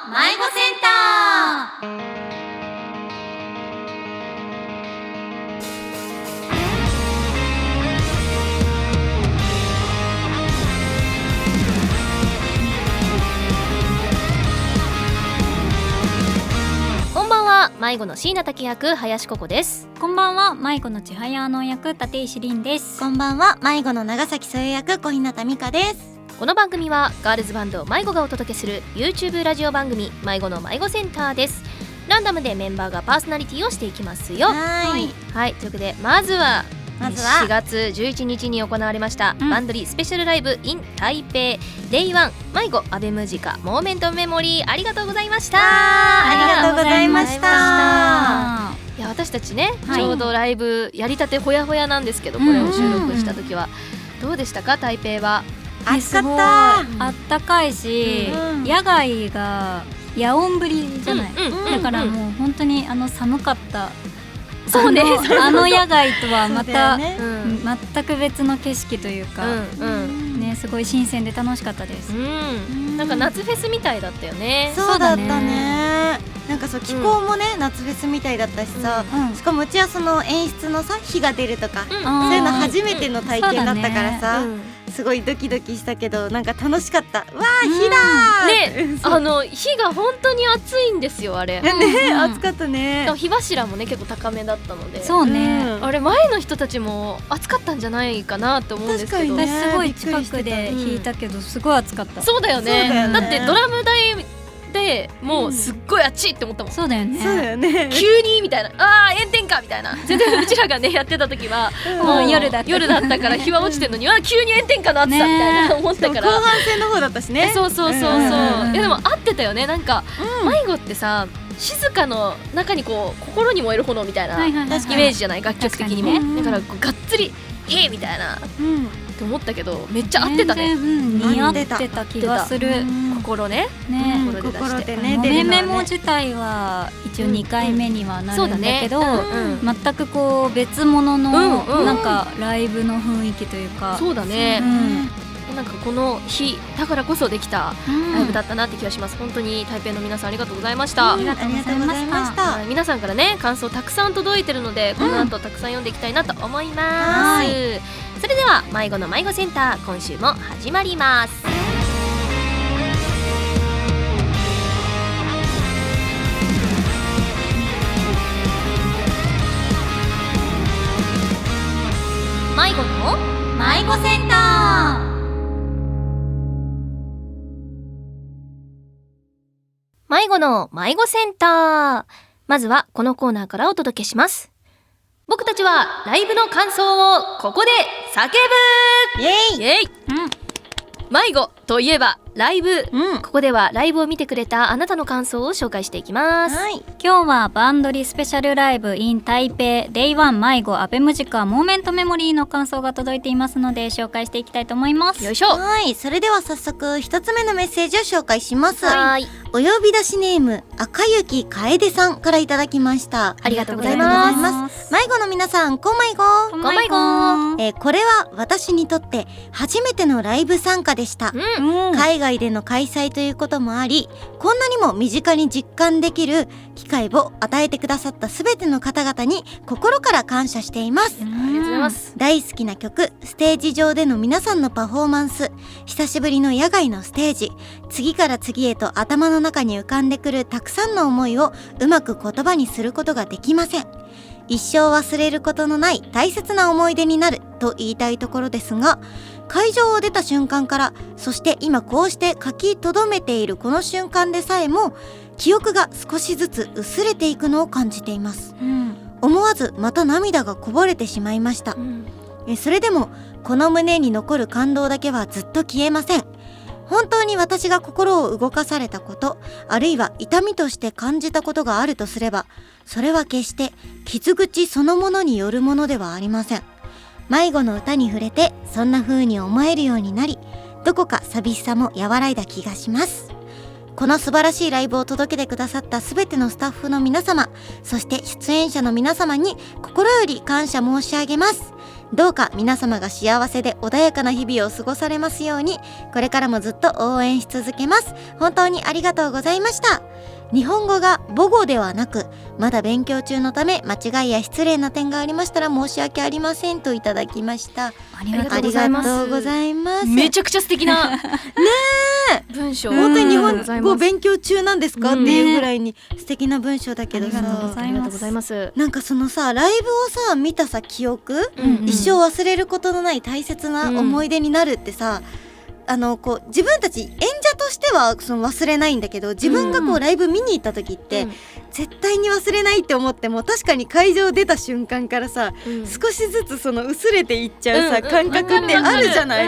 迷子センター。こんばんは、迷子の椎名滝役林ココです。こんばんは、迷子の千早の役立石凛です。こんばんは、迷子の長崎そよ役小日向美香です。この番組はガールズバンド迷子がお届けする YouTube ラジオ番組迷子の迷子センターです。ランダムでメンバーがパーソナリティをしていきますよ。はい、というわけでまずは4月11日に行われました、バンドリースペシャルライブ in 台北 Day1 迷子アベムジカモーメントメモリー、ありがとうございました。ありがとうございました。いや、私たちね、ちょうどライブやりたてほやほやなんですけど、これを収録した時はどうでしたか？台北は暑かった。あったかいし、野外が夜音ぶりじゃない、だからもう本当に寒かった。そうね、野外とはまた、全く別の景色というか、ね、すごい新鮮で楽しかったです。なんか夏フェスみたいだったよね。そうだったね。なんかそう、気候もね、夏フェスみたいだったしさ、しかもうちはその演出のさ、火が出るとか、そういうの初めての体験だったからさ、すごいドキドキしたけど、なんか楽しかった。わー、火だーね、火が本当に熱いんですよ、あれね、熱かったね。火柱もね、結構高めだったので、そうね、あれ前の人たちも熱かったんじゃないかなと思うんですけど、私すごい近くで弾いたけど、すごい熱かった。そうだよね。だってドラム台でもうすっごい熱いって思ったもん。そうだよね。そうだよね。急にみたいな、炎天下みたいな。全然うちらがねやってた時はもう夜だったから日は落ちてるのに、急に炎天下の暑さみたいな思ったから。後半戦の方だったしね。そうそう。でも合ってたよね。なんか迷子ってさ、静かの中にこう心に燃える炎みたいなイメージじゃない、楽曲的にも。だからがっつりみたいなって思ったけど、めっちゃ合ってたね。似合ってた気がする。心ね、心でね。メモ自体は一応2回目にはなるんだけど、全くこう別物のなんかライブの雰囲気というか。そうだね。なんかこの日だからこそできたライブだったなって気がします。本当に台北の皆さんありがとうございました。ありがとうございました。皆さんからね、感想たくさん届いてるので、この後たくさん読んでいきたいなと思います。それでは迷子の迷子センター、今週も始まります。迷子の迷子センター。迷子の迷子センター。まずはこのコーナーからお届けします。僕たちはライブの感想をここで叫ぶ。イエイ。迷子といえばライブ、ここではライブを見てくれたあなたの感想を紹介していきます。今日はバンドリスペシャルライブ in 台北 Day1 迷子アベムジカモーメントメモリーの感想が届いていますので、紹介していきたいと思います。よいしょ。それでは早速一つ目のメッセージを紹介します。お呼び出しネーム赤雪楓さんからいただきました。ありがとうございます。迷子の皆さん、こんまいご。これは私にとって初めてのライブ参加でした。海外での開催ということもあり、こんなにも身近に実感できる機会を与えてくださったすべての方々に心から感謝しています。ありがとうございます。大好きな曲、ステージ上での皆さんのパフォーマンス、久しぶりの野外のステージ、次から次へと頭の中に浮かんでくるたくさんの思いをうまく言葉にすることができません。一生忘れることのない大切な思い出になると言いたいところですが、会場を出た瞬間から、そして今こうして書き留めているこの瞬間でさえも、記憶が少しずつ薄れていくのを感じています。思わずまた涙がこぼれてしまいました。それでもこの胸に残る感動だけはずっと消えません。本当に私が心を動かされたこと、あるいは痛みとして感じたことがあるとすれば、それは決して傷口そのものによるものではありません。迷子の歌に触れてそんな風に思えるようになり、どこか寂しさも和らいだ気がします。この素晴らしいライブを届けてくださったすべてのスタッフの皆様、そして出演者の皆様に心より感謝申し上げます。どうか皆様が幸せで穏やかな日々を過ごされますように、これからもずっと応援し続けます。本当にありがとうございました。日本語が母語ではなくまだ勉強中のため、間違いや失礼な点がありましたら申し訳ありませんといただきました。ありがとありうございます。がとうございます。めちゃくちゃ素敵なね文章。本当に日本語ありがとうございます勉強中なんですか、っていうぐらいに素敵な文章だけどさ、ありがとうございます。なんかそのさ、ライブをさ見たさ記憶、一生忘れることのない大切な思い出になるってさ、こう自分たち演者としてはその忘れないんだけど、自分がこうライブ見に行った時って、絶対に忘れないって思っても、確かに会場出た瞬間からさ、少しずつその薄れていっちゃうさ、感覚ってあるじゃない、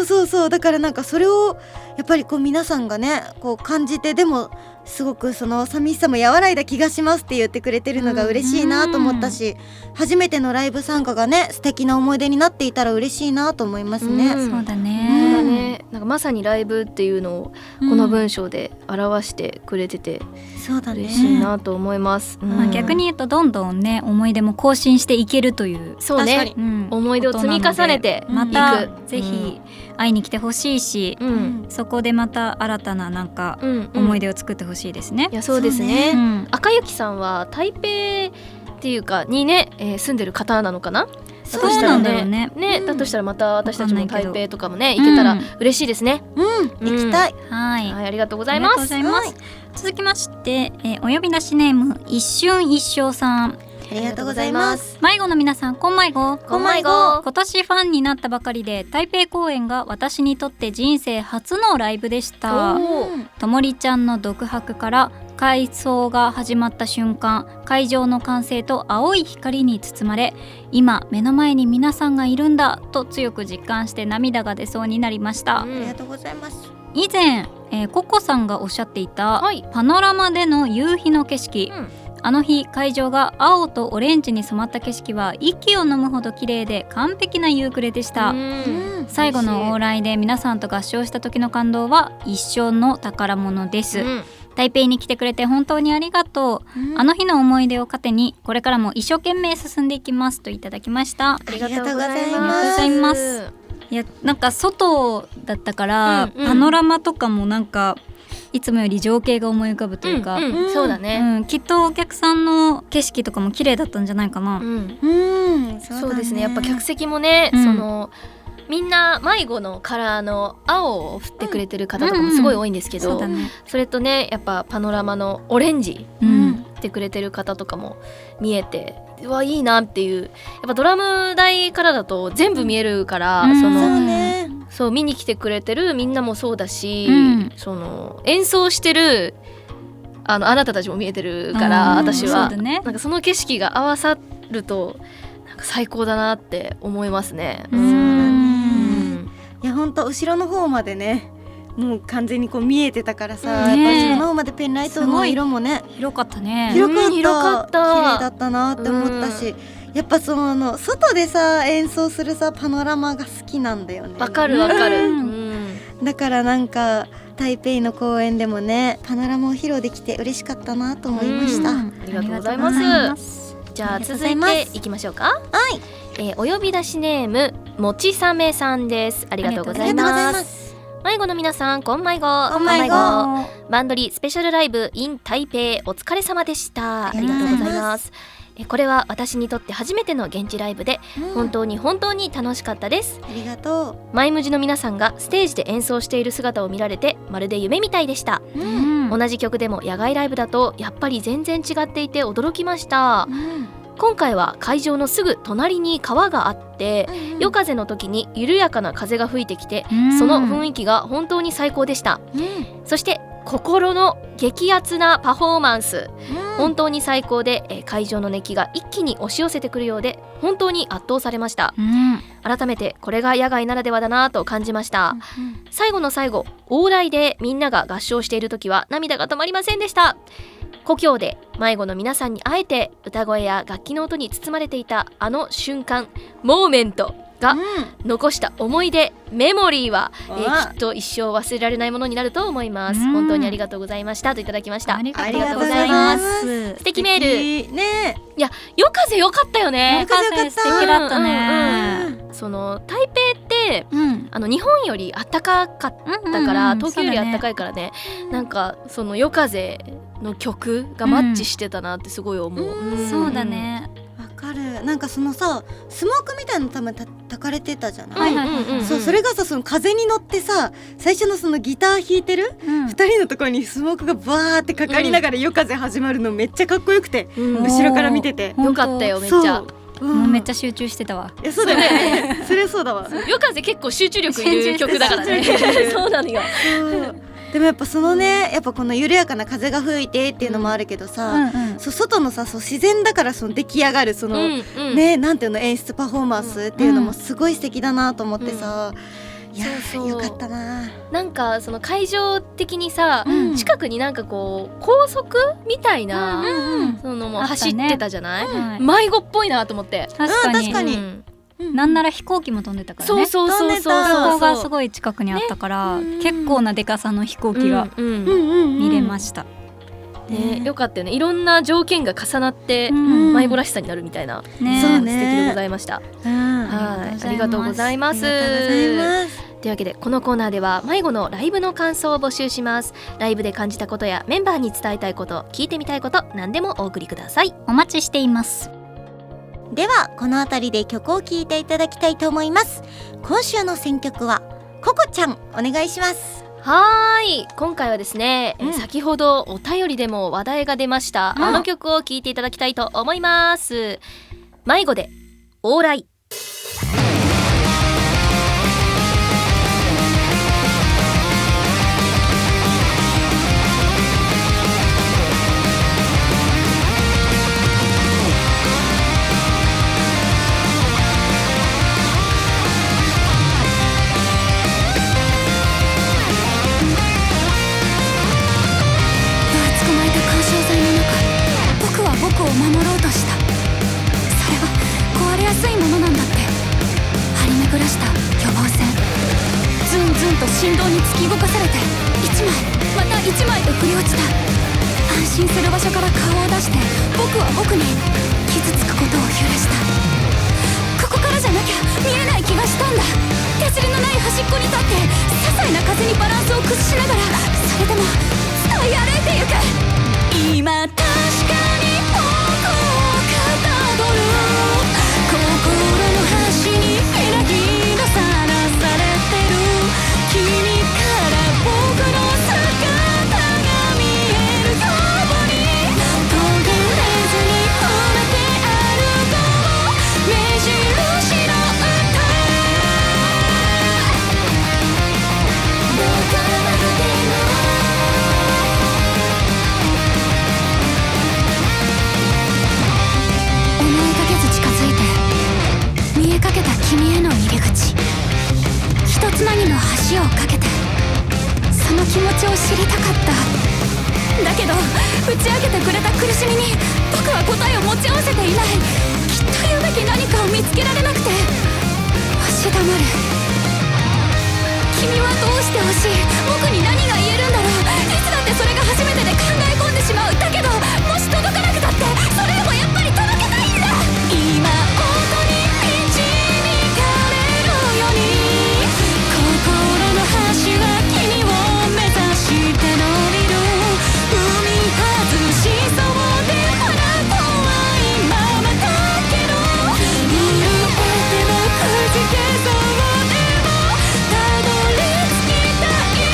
そうだからなんかそれをやっぱりこう皆さんがねこう感じて、でもすごくその寂しさも和らいだ気がしますって言ってくれてるのが嬉しいなと思ったし、初めてのライブ参加がね素敵な思い出になっていたら嬉しいなと思いますね。そうだね、なんかまさにライブっていうのをこの文章で表してくれてて、そうだね、嬉しいなと思います。逆に言うとどんどんね思い出も更新していけるという、そうね、思い出を積み重ねていく。またぜひ会いに来てほしいし、そこでまた新たななんか思い出を作ってほしいですね。いやそうですね。赤雪さんは台北っていうかにね、住んでる方なのかな。そうなんだろうね。だとしたらまた私たちも台北とかもね行けたら嬉しいですね。行きたい。はい、ありがとうございます。続きまして、お呼び出しネーム一瞬一生さん、ありがとうございます。迷子の皆さん、こんまいご。こんまいご。今年ファンになったばかりで、台北公演が私にとって人生初のライブでした。ともりちゃんの独白から回想が始まった瞬間、会場の歓声と青い光に包まれ、今目の前に皆さんがいるんだと強く実感して涙が出そうになりました。ありがとうございます。以前、ココさんがおっしゃっていた、パノラマでの夕日の景色、あの日会場が青とオレンジに染まった景色は息を飲むほど綺麗で完璧な夕暮れでした。最後の往来で皆さんと合唱した時の感動は一生の宝物です。台北に来てくれて本当にありがとう。あの日の思い出を糧にこれからも一生懸命進んでいきますといただきました。ありがとうございます。いやなんか外だったから、パノラマとかもなんかいつもより情景が思い浮かぶというか、そうだね、きっとお客さんの景色とかも綺麗だったんじゃないかな。そうですね。やっぱ客席もね、そのみんな迷子のカラーの青を振ってくれてる方とかもすごい多いんですけど、それとねやっぱパノラマのオレンジ振ってくれてる方とかも見えて、うわいいなっていう。やっぱドラム台からだと全部見えるから、そう見に来てくれてるみんなもそうだし、その演奏してるあなたたちも見えてるから、私はなんかその景色が合わさるとなんか最高だなって思いますね。いやほんと後ろの方までねもう完全にこう見えてたからさ、やっぱ後ろの方までペンライトの色もね広かったね。広かった、綺麗だったなって思ったし、やっぱその外でさ演奏するさパノラマが好きなんだよね。わかるわかる。だからなんか台北の公演でもねパノラマを披露できて嬉しかったなと思いました。ありがとうございます。じゃあ続いていきましょうか。お呼び出しネームもちさめさんです。ありがとうございます。迷子の皆さん、こんまいご。こんまいご。バンドリスペシャルライブ in 台北お疲れ様でした。ありがとうございます。これは私にとって初めての現地ライブで、本当に楽しかったです。ありがとう。マイムジの皆さんがステージで演奏している姿を見られてまるで夢みたいでした。同じ曲でも野外ライブだとやっぱり全然違っていて驚きました。今回は会場のすぐ隣に川があって、夜風の時に緩やかな風が吹いてきて、その雰囲気が本当に最高でした。そして心の激アツなパフォーマンス、本当に最高で、会場の熱気が一気に押し寄せてくるようで本当に圧倒されました。改めてこれが野外ならではだなと感じました。最後の最後、往来でみんなが合唱している時は涙が止まりませんでした。故郷で迷子の皆さんに会えて歌声や楽器の音に包まれていたあの瞬間、モーメント、が残した思い出メモリーは、きっと一生忘れられないものになると思います。本当にありがとうございましたといただきました。ありがとうございます。素敵メールね。いや、夜風よかったよね。夜風素敵だったね。その台北って日本より暖かかったから、東京より暖かいからね、なんかその夜風の曲がマッチしてたなってすごい思う。そうだね。わかる。なんかそのさ、スモークみたいなの多分焚かれてたじゃない。そう、それがさ、その風に乗ってさ、最初のそのギター弾いてる2人のところにスモークがバーってかかりながら夜風始まるのめっちゃかっこよくて、後ろから見ててよかったよ。めっちゃめっちゃ集中してたわ。そうだよね。それそうだわ。夜風結構集中力いる曲だからね。そうなのよ。でもやっぱそのね、やっぱこの緩やかな風が吹いてっていうのもあるけどさ、外のさ、そう自然だからその出来上がるそのね、なんていうの、演出パフォーマンスっていうのもすごい素敵だなと思ってさ、いやよかったな。なんかその会場的にさ、近くになんかこう高速みたいなそのも走ってたじゃない。迷子っぽいなと思って。確かに。なんなら飛行機も飛んでたからね。そうそこがすごい近くにあったから、結構なでかさの飛行機が見れました。よかったよね。いろんな条件が重なって迷子らしさになるみたいな、素敵でございました。ありがとうございます。というわけで、このコーナーでは迷子のライブの感想を募集します。ライブで感じたことやメンバーに伝えたいこと、聞いてみたいこと、何でもお送りください。お待ちしています。ではこのあたりで曲を聴いていただきたいと思います。今週の選曲はココちゃん、お願いします。はい、今回はですね、先ほどお便りでも話題が出ました、あの曲を聴いていただきたいと思います。迷子で往来。僕を守ろうとした。それは壊れやすいものなんだって。張り巡らした予防線、ズンズンと振動に突き動かされて、1枚また1枚と降り落ちた。安心する場所から顔を出して、僕は僕に傷つくことを許した。ここからじゃなきゃ見えない気がしたんだ。手すりのない端っこに立って、些細な風にバランスを崩しながら、それでも伝い歩いてゆく。今確かに僕をかたどる心の端に開き出さらされてる。君から僕の姿が見えるように、途切れずに触れて歩こう目印の歌。どこまでも見えかけた君への入り口、ひとつなぎの橋を架けて、その気持ちを知りたかった。だけど打ち明けてくれた苦しみに僕は答えを持ち合わせていない。きっと言うべき何かを見つけられなくて押し黙る。君はどうしてほしい、僕に何が言えるんだろう。いつだってそれが初めてで考え込んでしまう。だけどもし届かなくたって、それでもやっぱり届けたいんだ。今音に導かれるように、心の端は君を目指して伸びる。踏み外しそうであなたは今まだけど、揺れてもくじけそうでもたどり着きたい。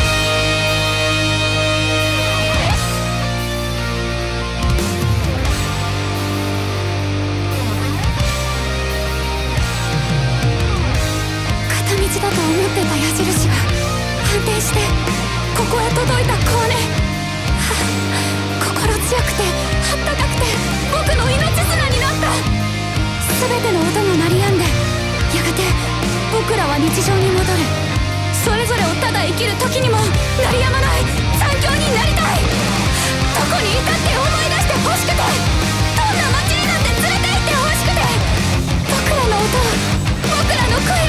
片道だと思ってた矢印が反転してここへ届いたコーネ。心強くてあったかくて僕の命綱になった。全ての音が鳴り止んで、やがて僕らは日常に戻る。それぞれをただ生きる時にも鳴り止まない残響になりたい。どこにいたって思い出してほしくて、どんな街にだって連れて行ってほしくて、僕らの音を僕らの声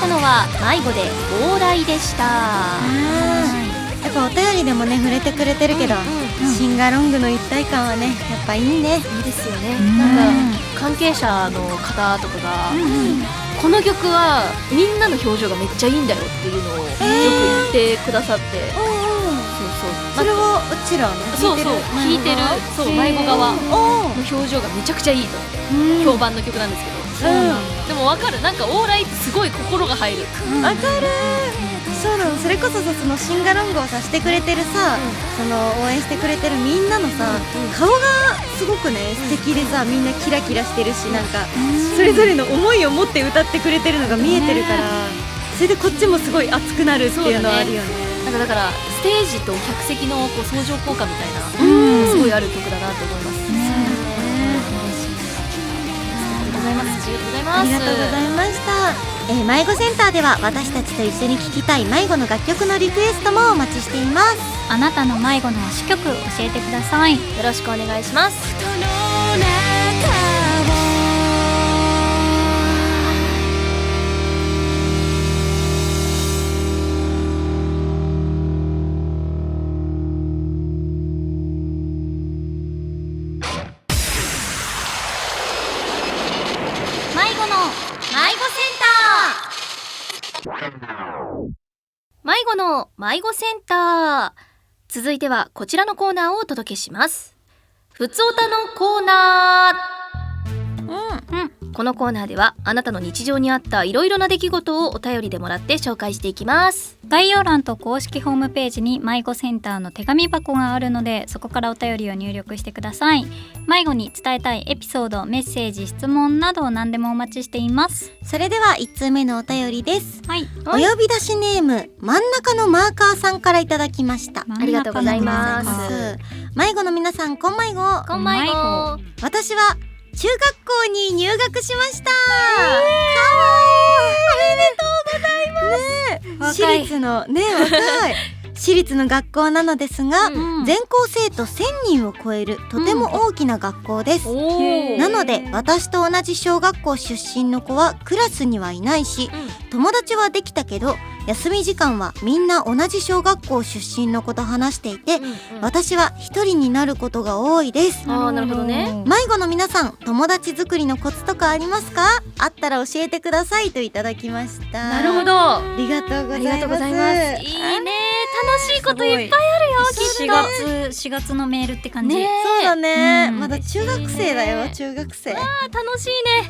たのは迷子で往来でした。やっぱお便りでもね触れてくれてるけど、シンガロングの一体感はねやっぱいいね。いいですよね。なんか関係者の方とかが、この曲はみんなの表情がめっちゃいいんだよっていうのをよく言ってくださって、それはうちらね聞いてる迷子側の表情がめちゃくちゃいいと評判の曲なんですけど、でも分かる、なんか往来ってすごい心が入る。わかる。そうなの。それこそさ、そのシンガロングをさしてくれてるさ、その応援してくれてるみんなのさ、顔がすごくね素敵でさ、みんなキラキラしてるし、なんかそれぞれの思いを持って歌ってくれてるのが見えてるから、それでこっちもすごい熱くなるっていうのはあるよね。だからステージと客席のこう相乗効果みたいな、すごいある曲だなと思います。ありがとうございました。迷子センターでは私たちと一緒に聴きたい迷子の楽曲のリクエストもお待ちしています。あなたの迷子の推し曲教えてください。よろしくお願いします。迷子の迷子センター。続いてはこちらのコーナーをお届けします。ふつおたのコーナー。このコーナーではあなたの日常にあったいろいろな出来事をお便りでもらって紹介していきます。概要欄と公式ホームページに迷子センターの手紙箱があるので、そこからお便りを入力してください。迷子に伝えたいエピソード、メッセージ、質問など何でもお待ちしています。それでは1通目のお便りです。はい、お呼び出しネーム真ん中のマーカーさんからいただきました。ありがとうございます。迷子の皆さん、こん迷子。こん迷子。私は中学校に入学しました。かわいい。おめでとうございます。私立のね、若い私立の学校なのですが、全校生徒1000人を超えるとても大きな学校です。なので私と同じ小学校出身の子はクラスにはいないし、友達はできたけど休み時間はみんな同じ小学校出身の子と話していて、私は一人になることが多いです。なるほどね。迷子の皆さん、友達作りのコツとかありますか？あったら教えてくださいといただきました。なるほど。ありがとうございます。いいね。楽しいこといっぱいあるよ。4月のメールって感じ。そうだね。まだ中学生だよ。中学生。楽し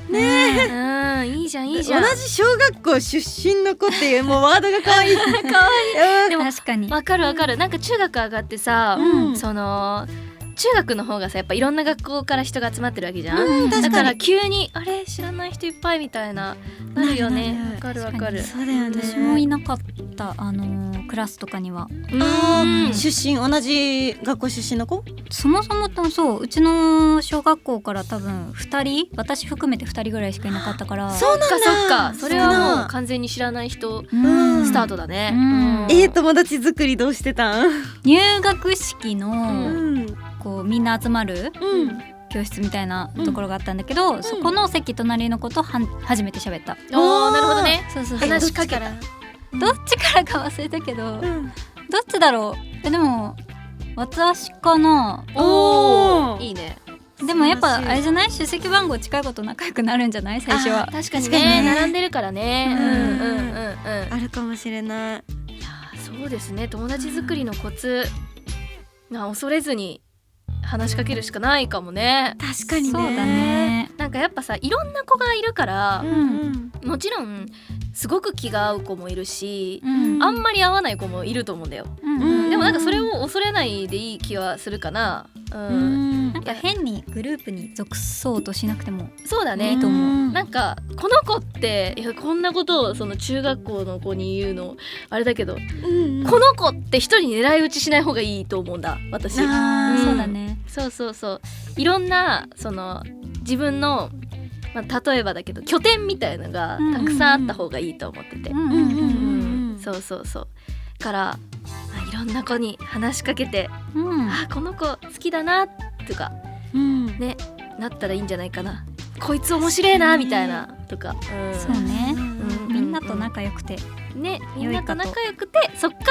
いね。いいじゃんいいじゃん。同じ小学校出身の子っていうもうワードが可愛い。可愛い。でも確かに。わかるわかる。なんか中学上がってさ、その中学の方がさやっぱいろんな学校から人が集まってるわけじゃん。だから急にあれ知らない人いっぱいみたいななるよね。わかるわかる。そうだよね。私もいなかったクラスとかには。出身同じ学校出身の子？そもそもとそううちの小学校から多分2人、私含めて2人ぐらいしかいなかったから。そうなんだ。そっか。それはもう完全に知らない人スタートだね。友達作りどうしてたん？入学式のこうみんな集まる教室みたいなところがあったんだけど、そこの席隣の子と初めて喋った。なるほどね。そう話しかけた。どっちからか忘れたけど、どっちだろう。でも私かな。いいね。でもやっぱあれじゃない、出席番号近いこと仲良くなるんじゃない？最初は確かにね、並んでるからね。あるかもしれない。いやそうですね。友達作りのコツ恐れずに話しかけるしかないかもね。確かにね。そうだね。なんかやっぱさいろんな子がいるから、もちろんすごく気が合う子もいるし、あんまり合わない子もいると思うんだよ。でもなんかそれを恐れないでいい気はするかな。なんか変にグループに属そうとしなくてもそうだね。いいと思う。なんかこの子ってこんなことをその中学校の子に言うのあれだけど、この子って一人に狙い撃ちしない方がいいと思うんだ私。そうだね。そういろんなその自分の例えばだけど拠点みたいなのがたくさんあった方がいいと思ってて、そうからいろんな子に話しかけて、この子好きだなとか、ねなったらいいんじゃないかな。こいつ面白いなみたいなとか。そうね。みんなと仲良くてね、みんなと仲良くて、そっから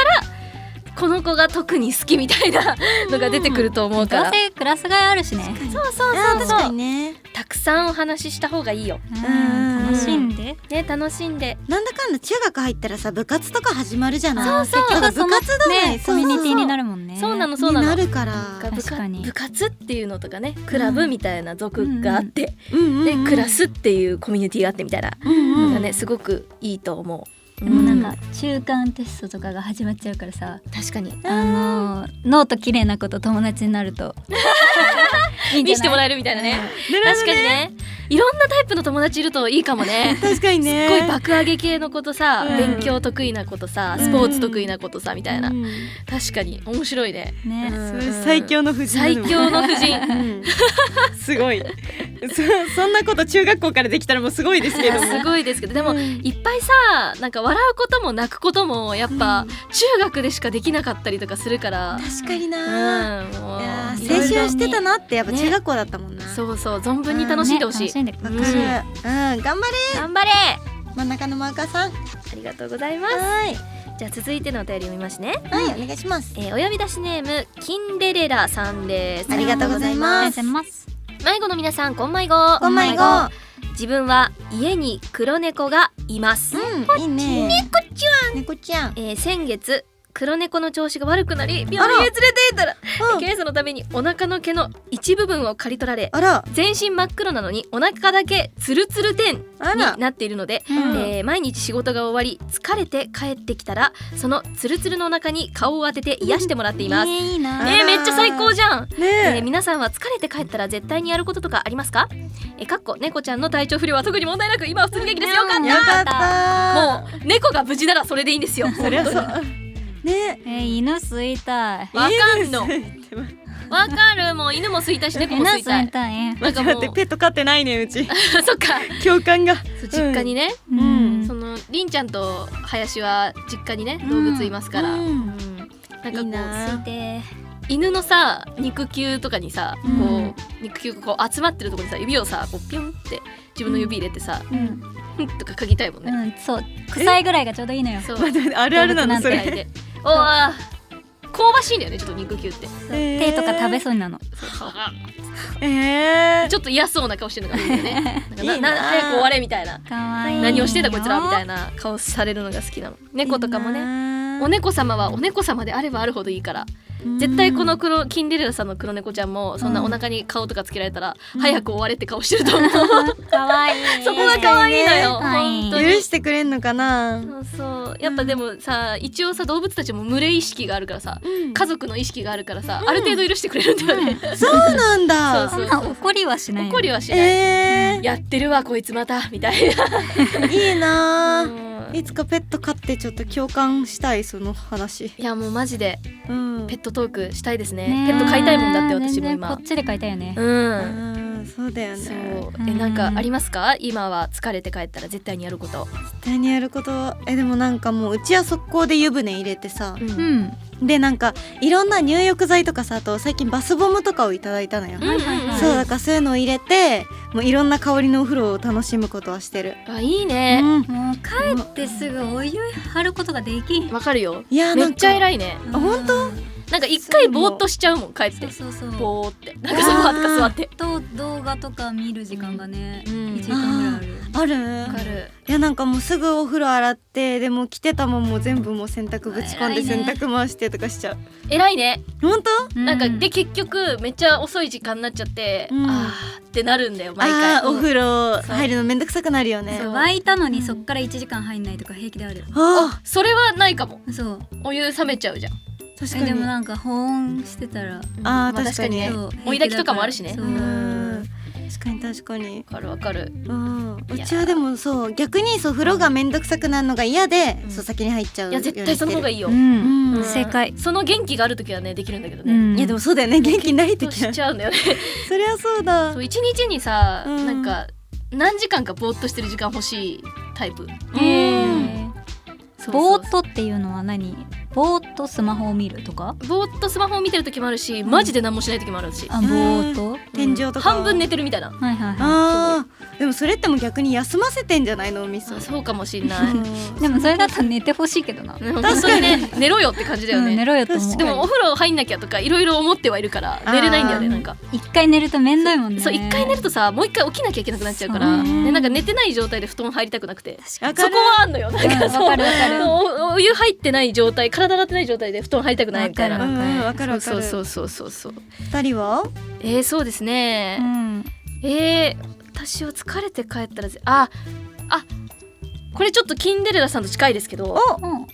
この子が特に好きみたいなのが出てくると思うから、どうせクラス替えあるしね。そうそうそう確かそう、にね。たくさんお話しした方がいいよ楽しんでね、楽しんで。なんだかんだ中学入ったらさ部活とか始まるじゃない。そうそうだから部活動ねコミュニティになるもんね。そうなのそうなの、になるから。部確かに部活っていうのとかね、クラブみたいな族があって、でクラスっていうコミュニティがあってみたいなのがね、すごくいいと思う。でもなんか中間テストとかが始まっちゃうからさ、確かにノート綺麗な子と友達になるといいんじゃない？見せてもらえるみたいなね。確かにね、いろんなタイプの友達いるといいかもね。確かにね。すっごい爆上げ系の子とさ、うん勉強得意な子とさ、スポーツ得意な子とさみたいな、確かに面白いね。ね。それ最強の夫人。最強の夫人。すごいそんなこと中学校からできたらもうすごいですけどもすごいですけど、でも、いっぱいさ、なんか笑うことも泣くこともやっぱ、中学でしかできなかったりとかするから、確かにな。もういやいろいろ青春してたなってやっぱ中学校だったもんな。そうそう、存分に楽しんでほしい。楽しんでくだわかる。さい。頑張れ。頑張れ。真ん中のマーカーさん。ありがとうございます。はいじゃあ続いてのお便り読みますね。はいお願いします。お呼び出しネームキンデレラさんです。ありがとうございあります。がとうございます。迷子の皆さん、こんまいご。こんまいご。自分は家に黒猫がいます。いいね。猫ちゃん。猫ちゃん。先月黒猫の調子が悪くなり、病院へ連れて行ったら、検査のためにお腹の毛の一部分を刈り取られ、あら。全身真っ黒なのにお腹だけツルツル点にあら。なっているので、うん毎日仕事が終わり疲れて帰ってきたら、そのツルツルのお腹に顔を当てて癒してもらっています。いいな。あらめっちゃ最高じゃん。ね皆さんは疲れて帰ったら絶対にやることとかありますか？かっこ猫ちゃんの体調不良は特に問題なく今は普通に元気ですよ。よかった。よかった。もう猫が無事ならそれでいいんですよ。そりゃそうね。犬吸いたい。わかんの。わかる。もう犬も吸いたいし猫も吸いたい。たい。なんかもう待ってペット飼ってないねうちそっか。共感がそう実家にね、うんそのりんちゃんと林は実家にね動物いますから、なんかこういいな吸いて犬のさ肉球とかにさ、こう肉球がこう集まってるところにさ指をさこうピュンって自分の指入れてさ、うんふんとか嗅ぎたいもんね。そう臭いぐらいがちょうどいいのよ。そう。あるあるなのそれ嗅いでおー香ばしいんだよね、ちょっと肉球って。手とか食べそうになの。ちょっと嫌そうな顔してるのがいいんだよね。なんかいいな早く終われみたいな。かわいい。何をしてたこいつらみたいな顔されるのが好きなの。猫とかもね、お猫様はお猫様であればあるほどいいから、絶対このキンデレラさんの黒猫ちゃんもそんなお腹に顔とかつけられたら、早く終われって顔してると思う。かわいい。そこが可愛いのよ、はい本当に。許してくれんのかな。そうそう、やっぱでもさ、一応さ動物たちも群れ意識があるからさ、家族の意識があるからさ、ある程度許してくれるんだよね。そうなんだ。そうそんな怒りはしないよね。怒りはしない、やってるわこいつまたみたいな。いいな。うんいつかペット飼ってちょっと共感したいその話。いやもうマジでうんペットトークしたいですね。ねペット飼いたいもんだって私も今全然こっ。ちで飼いたいよね。うん。そうだよそうね。なんかありますか？今は疲れて帰ったら絶対にやること。絶対にやることでもなんかもううちは速攻で湯船入れてさ、うんうん。でなんかいろんな入浴剤とかさ、あと最近バスボムとかをいただいたのよ、はいはいはいそうだからそういうのを入れてもういろんな香りのお風呂を楽しむことはしてる。あ、いいね。もう帰ってすぐお湯張ることができん。わかるよ。いやめっちゃい。偉いね。あ本当？なんか一回ぼーっとしちゃうもん帰って。そうそう。ぼーってなんかソファーとか座って。と動画とか見る時間がね、うん1時間ぐらいある。ある？わかる。いやなんかもうすぐお風呂洗ってでも着てたもんも全部もう洗濯ぶち込んで洗偉いね濯回してとかしちゃう。偉いね。本当？なんかで結局めっちゃ遅い時間になっちゃって、うんあーってなるんだよ毎回。お風呂そう入るのめんどくさくなるよね。そう沸いたのにそっから1時間入んないとか平気である。あそれはないかも。そう。お湯冷めちゃうじゃん。確かに。でもなんか保温してたら。あーま確かにねそう追い炊きとかもあるしねそううん確かに確かに。わかるわかる。うちはでもそう逆にそう風呂がめんどくさくなるのが嫌で、そう先に入っちゃういや絶対その方がいいよ。うんうん正解。その元気がある時はねできるんだけどね。うんいやでもそうだよね元気ないそう時はしちゃうんだよね。そりゃそうだ。そう一日にさ、うんなんか何時間かぼーっとしてる時間欲しいタイプ。へーそうそうぼーっとっていうのは何？ぼーっとスマホを見るとか。ぼーっとスマホを見てる時もあるし、マジで何もしない時もあるし、あ、ぼーっと天井とか半分寝てるみたいな。はいはいはい。あーでもそれっても逆に休ませてんじゃないのおみそ。そうかもしんない。でもそれだったら寝てほしいけどな。本当にね、寝ろよって感じだようん、寝ね。ろよと思う。でもお風呂入んなきゃとかいろいろ思ってはいるから寝れないんだよね。なんか一回寝るとめんどいもんね。そう、一回寝るとさ、もう一回起きなきゃいけなくなっちゃうから、そうねでなんか寝てない状態で布団入りたくなくて、そこわかるはあんのよ。なんかうんそう、わかるわかるお湯入ってない状態、体洗ってない状態で布団入りたくないみたいな。わかるわかるわかる。そうそう。二人は？そうですねう。ん。私は疲れて帰ったらこれちょっとキンデレラさんと近いですけど、うん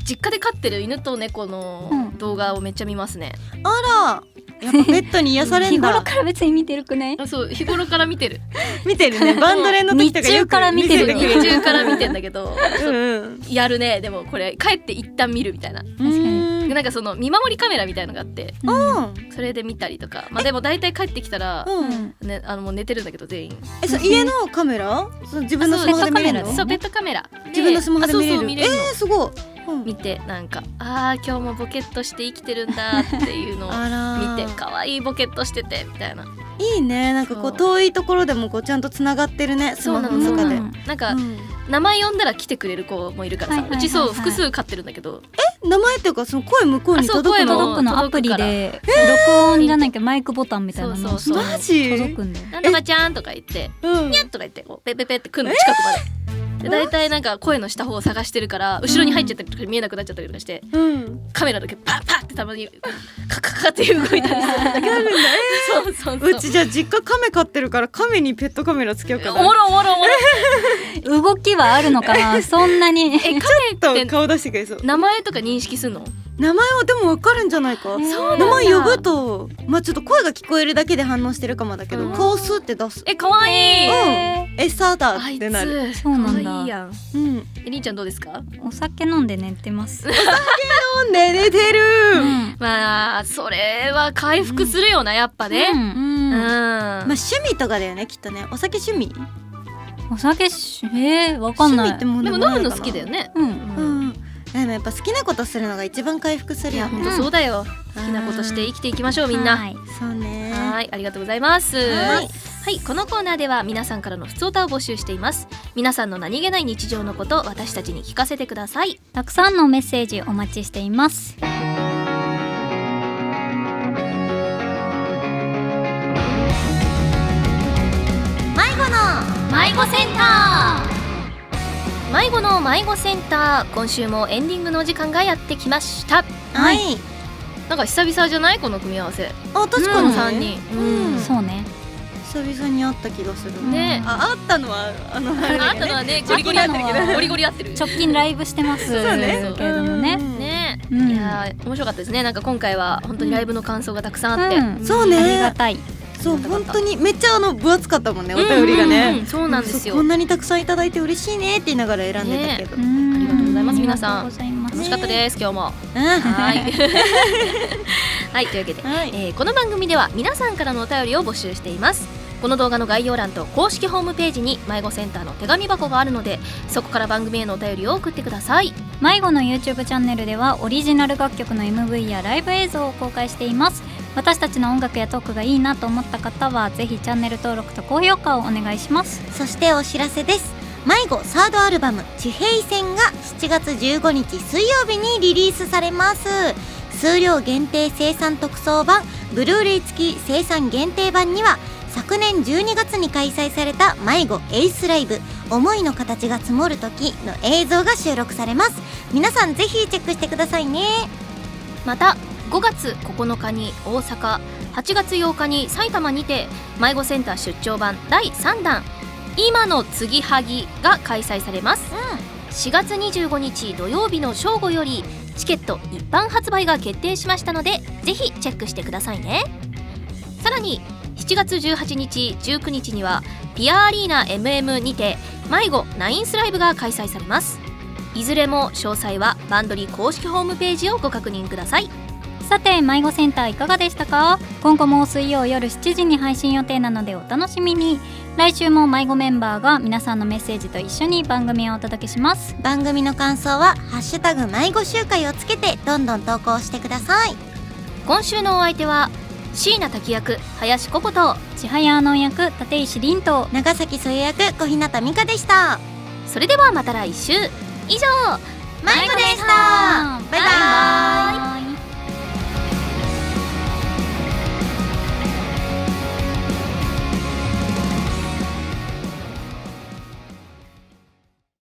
実家で飼ってる犬と猫の動画をめっちゃ見ますね。あら、やっぱペットに癒され日んだ。頃から別に見てるくね。そう、日頃から見てる。見てるね。バンドレの時とかよく日中から見てる見せくれ日中から見てんだけどうんやるね。でもこれ帰って一旦見るみたいな。確かに。なんかその見守りカメラみたいのがあって、うん。それで見たりとか、まあでも大体帰ってきたら、うん。ね、もう寝てるんだけど全員。そう家のカメラ？そう自分のスマホで見れるの？そう、ペットカメラで自分のスマホで見れる。そう見れるの。すごい。見て、なんか今日もボケっとして生きてるんだっていうのをあら見て、可愛いボケっとしててみたいな。いいね。なんかこう遠いところでもこうちゃんとつながってるね。スマホの中で。なんか、うん名前呼んだら来てくれる子もいるからさ、はいはいはいはいうちそう複数飼ってるんだけど、名前っていうかその声向こうにあそう届くの？声も届くのアプリで録音じゃないけどマイクボタンみたいなのそうマジ？届くんだよ。なんとかちゃんとか言ってうんにゃっとか言ってこうペペペって来るの近くまで。で大体なんか声のした方を探してるから後ろに入っちゃったりとか見えなくなっちゃったりとかして、うん。カメラだけパッパッってたまにカカカって動いたりするんだけど、そううちじゃあ実家カメ飼ってるからカメにペットカメラつけようかな。おもろ動きはあるのかなそんなに。カメってと顔出してくれそう。名前とか認識すんの？名前はでもわかるんじゃないか。そうなんだ。名前呼ぶとまあちょっと声が聞こえるだけで反応してるかもだけど、顔スって出す。可愛い。餌だあいってなる。つそうなんだ可愛いやん。うん。りんちゃんどうですか？お酒飲んで寝てます。飲んで寝てる。まあそれは回復するよな、やっぱね。まあ趣味とかだよねきっとね。お酒趣味？お酒わかんない。趣味ってもんでもでもないかな。飲むの好きだよね。うん。でもやっぱ好きなことするのが一番回復するよね。いや本当そうだよ。好きなことして生きていきましょうみんな。はいそうね。はいありがとうございます。はいはいこのコーナーでは皆さんからのふつおたを募集しています。皆さんの何気ない日常のこと私たちに聞かせてください。たくさんのメッセージお待ちしています。迷子センタ迷子の迷子センター、今週もエンディングの時間がやってきました。はい。なんか久々じゃないこの組み合わせ。あ確かこのに3人。うんそうね。久々に会った気がする。ねあったのはあのあれだあけどねったのはねゴリゴリ合ってるけどゴリゴリ合ってる。直近ライブしてますけそうねれどもね。ねうんいやー面白かったですね。なんか今回は本当にライブの感想がたくさんあって。うんそうねありがたい。そう本当にめっちゃ分厚かったもんねお便りがうんうんうねん。そうなんですよこんなにたくさんいただいて嬉しいねって言いながら選んでたけど。ありがとうございます皆さんありがとうございます楽しかったです今日も。うんはい。はいというわけで、はいこの番組では皆さんからのお便りを募集しています。この動画の概要欄と公式ホームページに迷子センターの手紙箱があるのでそこから番組へのお便りを送ってください。迷子の YouTube チャンネルではオリジナル楽曲の MV やライブ映像を公開しています。私たちの音楽やトークがいいなと思った方はぜひチャンネル登録と高評価をお願いします。そしてお知らせです。迷子サードアルバム地平線が7月15日水曜日にリリースされます。数量限定生産特装版ブルーレイ付き生産限定版には昨年12月に開催された迷子エイスライブ思いの形が積もる時の映像が収録されます。皆さんぜひチェックしてくださいね。また5月9日に大阪、8月8日に埼玉にて迷子センター出張版第3弾今の継ぎはぎが開催されます。4月25日土曜日の正午よりチケット一般発売が決定しましたのでぜひチェックしてくださいね。さらに7月18日19日にはピアアリーナ MM にて迷子ナインスライブが開催されます。いずれも詳細はバンドリ公式ホームページをご確認ください。さて迷子センターいかがでしたか？今後も水曜夜7時に配信予定なのでお楽しみに。来週も迷子メンバーが皆さんのメッセージと一緒に番組をお届けします。番組の感想はハッシュタグ迷子集会をつけてどんどん投稿してください。今週のお相手は椎名滝役林ココと千早の役立石凛と長崎そよ役小日向美香でした。それではまた来週。以上迷子でした。バイバイ。